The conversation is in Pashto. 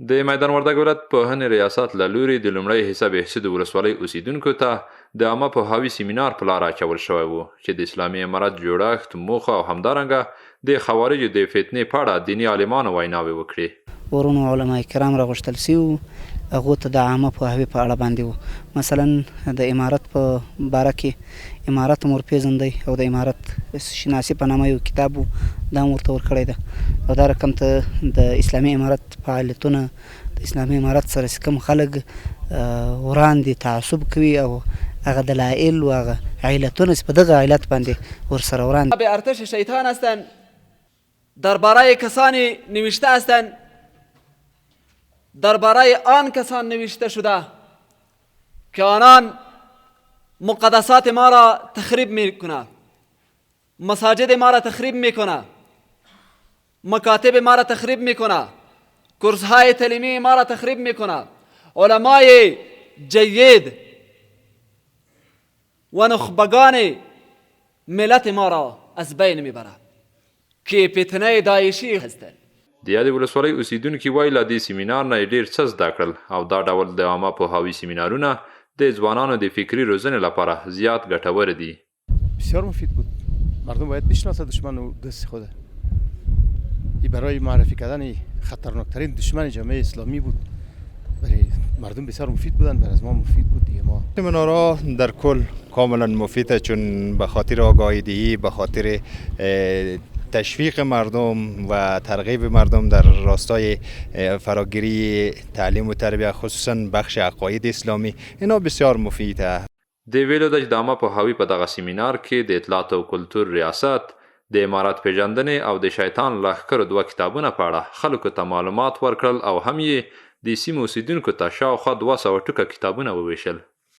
د میدان وردګ ولایت پوهنې ریاست له لوري د لومړۍ حصه بهسود ولسوالۍ اوسیدونکو ته د عامه پوهاوي سیمینار په لاره اچول شوی و چې د اسلامي امارت جوړښت، موخه او همدارنګه د خوارجو د فتنې په اړه دیني عالمانو ویناوې وکړې. ورونو علما کرام راغوښتل سوي هغو ته د عامه پوهاوي په اړه باندې و. مثلا د امارت په باره کې امارت هم ورپېژندی او د امارت شناسي په نامه یو کتاب و دا هم ورته ورکړی ده او دا رقم ته د اسلامي امارت فعالیتونه د اسلامي امارت سره چې کوم خلک وړاندې تعصب کوي او هغه دلایل و هغه علتونه چې په دغه علت باندې ورسره وړاندې به ارتش شیطان هستند، درباره کسانی نوشته هستند، درباره آن کسان نوشته شده که آنان مقدسات ما را تخریب میکنه، مساجد ما را تخریب میکنه، مکاتب ما را تخریب میکنه، کورسهای تعلیمی ما را تخریب میکنه، علمای جید و نخبگان ملت ما را از بین میبره که فتنه داعشی هستند. د یادې ولسوالۍ اوسیدونکي وایي له دې سیمینار نه یې ډېر څه زده کړل او دا ډول د عامه پوهاوي سیمینارونه د ځوانانو د فکري روزنې لپاره زیات ګټور دي. بسیار مفید بود. مردم باید بشناسه دشمن و دست خوده. این برای معرفی کردن خطرناکترین دشمن جامعه اسلامی بود. برای مردم بسیار مفید بودن، برای از ما مفید بود دیگه. ما سمینارها در کل کاملا مفیده چون به خاطر آگاهی دهی، به خاطر تشویق مردم و ترغیب مردم در راستای فراگیری تعلیم و تربیت خصوصا بخش عقاید اسلامی اینا بسیار مفیده. د ویلو د عامه پوهاوي په دغه سیمینار کې د اطلاعات او کلتور ریاست د امارات پیژندنې او د شیطان لښکرو 2 کتابونه په اړه خلکو ته معلومات ورکړل او هم یې د سیمې اوسیدونکو ته شاوخوا 200 ټوکه کتابونه وویشل.